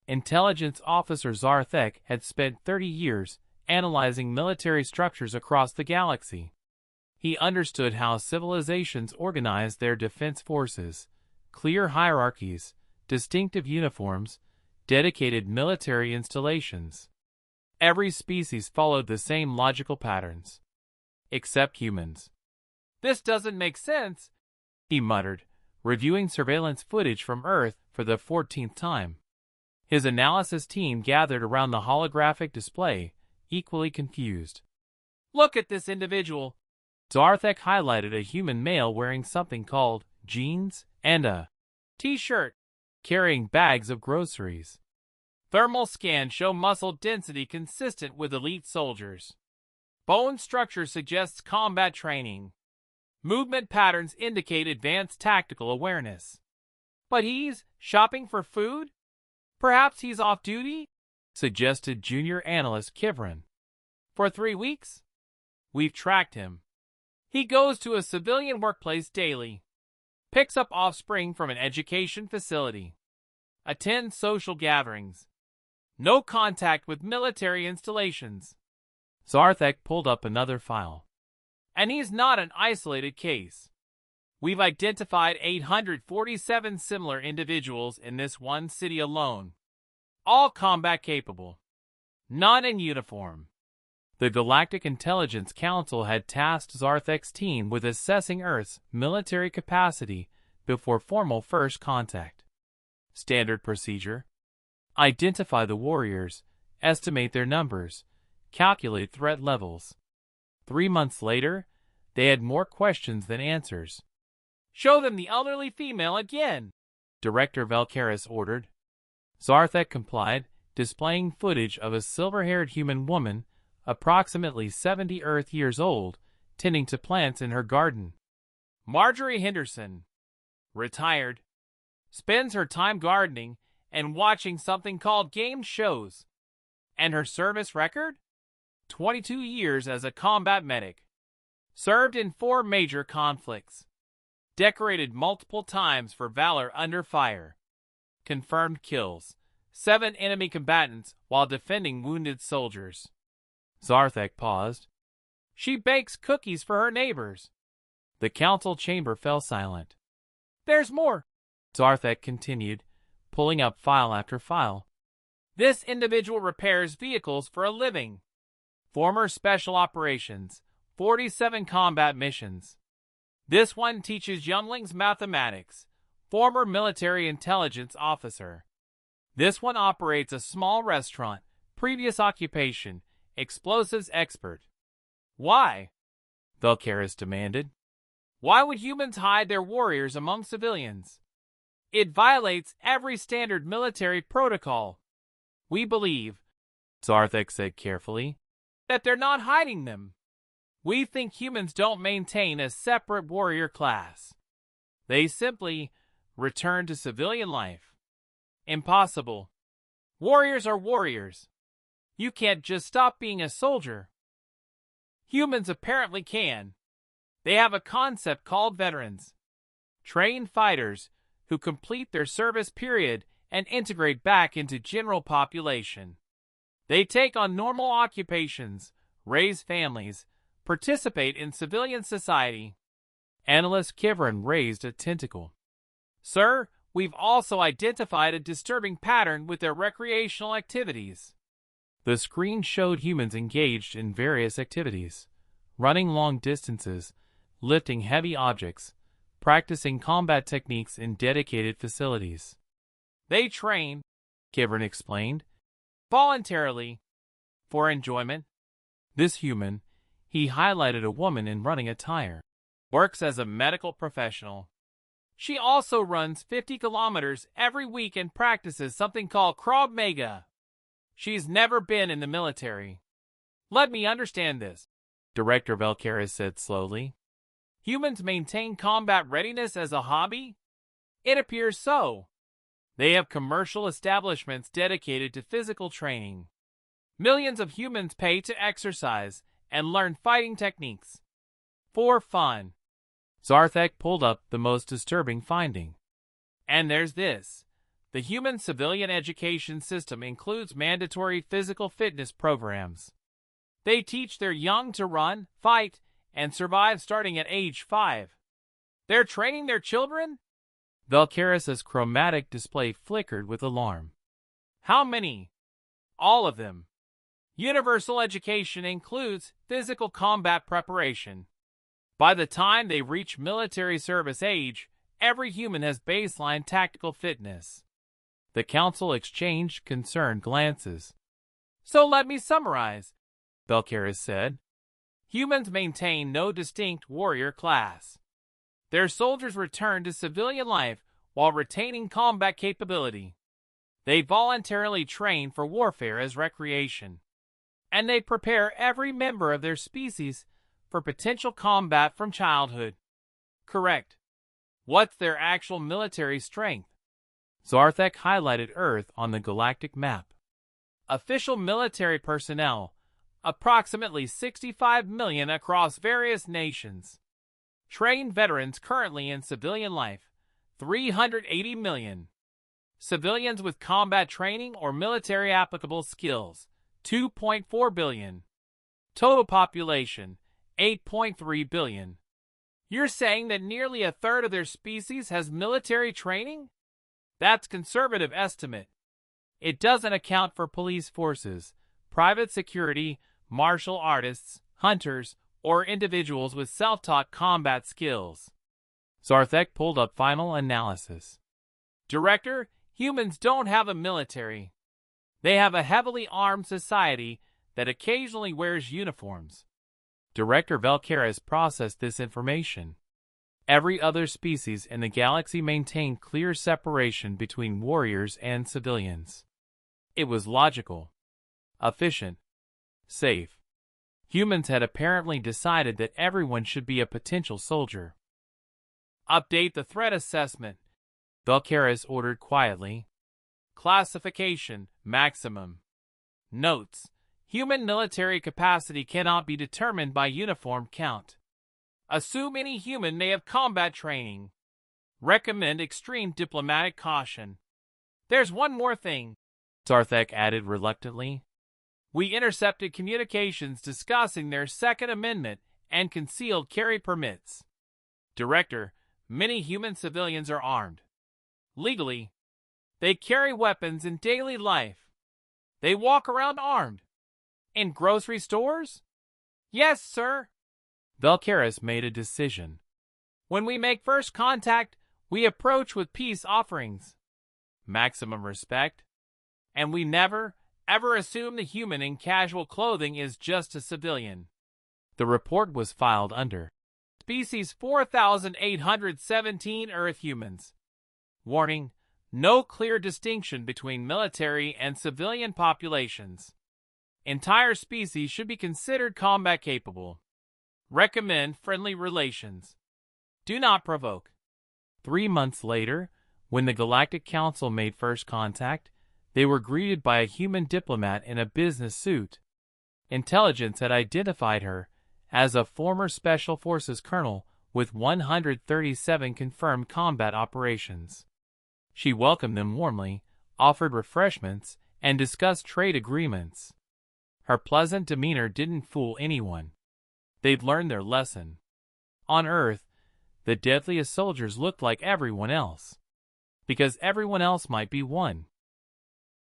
Intelligence Officer Zarthek had spent 30 years analyzing military structures across the galaxy. He understood how civilizations organized their defense forces: clear hierarchies, distinctive uniforms, dedicated military installations. Every species followed the same logical patterns. Except humans. "This doesn't make sense," he muttered, reviewing surveillance footage from Earth for the 14th time. His analysis team gathered around the holographic display, equally confused. "Look at this individual." Zarthek highlighted a human male wearing something called jeans and a t-shirt, carrying bags of groceries. "Thermal scans show muscle density consistent with elite soldiers. Bone structure suggests combat training. Movement patterns indicate advanced tactical awareness." "But he's shopping for food? Perhaps he's off duty?" suggested junior analyst Kivrin. "For 3 weeks? We've tracked him. He goes to a civilian workplace daily, picks up offspring from an education facility, attends social gatherings. No contact with military installations." Zarthek pulled up another file. "And he's not an isolated case. We've identified 847 similar individuals in this one city alone, all combat capable, none in uniform." The Galactic Intelligence Council had tasked Zarthek's team with assessing Earth's military capacity before formal first contact. Standard procedure: identify the warriors, estimate their numbers, calculate threat levels. 3 months later, they had more questions than answers. "Show them the elderly female again," Director Velkaris ordered. Zarthek complied, displaying footage of a silver-haired human woman, approximately 70 Earth years old, tending to plants in her garden. "Marjorie Henderson, retired, spends her time gardening and watching something called game shows. And her service record? 22 years as a combat medic. Served in 4 major conflicts. Decorated multiple times for valor under fire. Confirmed kills: 7 enemy combatants while defending wounded soldiers." Zarthek paused. "She bakes cookies for her neighbors." The council chamber fell silent. "There's more," Zarthek continued, pulling up file after file. "This individual repairs vehicles for a living. Former special operations, 47 combat missions. This one teaches younglings mathematics, former military intelligence officer. This one operates a small restaurant, previous occupation, explosives expert." "Why?" Velkaris demanded. "Why would humans hide their warriors among civilians? It violates every standard military protocol. We believe," Zarthek said carefully, "that they're not hiding them. We think humans don't maintain a separate warrior class. They simply return to civilian life." "Impossible. Warriors are warriors. You can't just stop being a soldier." "Humans apparently can. They have a concept called veterans. Trained fighters who complete their service period and integrate back into general population. They take on normal occupations, raise families, participate in civilian society." Analyst Kivrin raised a tentacle. "Sir, we've also identified a disturbing pattern with their recreational activities." The screen showed humans engaged in various activities: running long distances, lifting heavy objects, practicing combat techniques in dedicated facilities. "They train," Kivrin explained, "voluntarily, for enjoyment." This human, he highlighted a woman in running attire, works as a medical professional. She also runs 50 kilometers every week and practices something called Krav Maga. She's never been in the military. "Let me understand this," Director Velkaris said slowly. "Humans maintain combat readiness as a hobby?" "It appears so. They have commercial establishments dedicated to physical training. Millions of humans pay to exercise and learn fighting techniques. For fun." Zarthek pulled up the most disturbing finding. "And there's this. The human civilian education system includes mandatory physical fitness programs. They teach their young to run, fight, and survive starting at age 5. They're training their children? Valkyris's chromatic display flickered with alarm. How many? All of them. Universal education includes physical combat preparation. By the time they reach military service age, every human has baseline tactical fitness. The council exchanged concerned glances. So let me summarize, Valkyris said. Humans maintain no distinct warrior class. Their soldiers return to civilian life while retaining combat capability. They voluntarily train for warfare as recreation. And they prepare every member of their species for potential combat from childhood. Correct. What's their actual military strength? Zarthek highlighted Earth on the galactic map. Official military personnel, approximately 65 million across various nations. Trained veterans currently in civilian life, 380 million. Civilians with combat training or military applicable skills, 2.4 billion. Total population, 8.3 billion. You're saying that nearly a third of their species has military training? That's conservative estimate. It doesn't account for police forces, private security, martial artists, hunters, or individuals with self-taught combat skills. Zarthek pulled up final analysis. Director, humans don't have a military. They have a heavily armed society that occasionally wears uniforms. Director Valkyris processed this information. Every other species in the galaxy maintained clear separation between warriors and civilians. It was logical, efficient, safe. Humans had apparently decided that everyone should be a potential soldier. Update the threat assessment, Valkyris ordered quietly. Classification, maximum. Notes: human military capacity cannot be determined by uniform count. Assume any human may have combat training. Recommend extreme diplomatic caution. There's one more thing, Zarthek added reluctantly. We intercepted communications discussing their Second Amendment and concealed carry permits. Director, many human civilians are armed. Legally, they carry weapons in daily life. They walk around armed. In grocery stores? Yes, sir. Valkyris made a decision. When we make first contact, we approach with peace offerings. Maximum respect. And we never, ever assume the human in casual clothing is just a civilian. The report was filed under Species 4817 Earth humans. Warning: no clear distinction between military and civilian populations. Entire species should be considered combat capable. Recommend friendly relations. Do not provoke. 3 months later, when the Galactic Council made first contact, they were greeted by a human diplomat in a business suit. Intelligence had identified her as a former Special Forces colonel with 137 confirmed combat operations. She welcomed them warmly, offered refreshments, and discussed trade agreements. Her pleasant demeanor didn't fool anyone. They'd learned their lesson. On Earth, the deadliest soldiers looked like everyone else. Because everyone else might be one.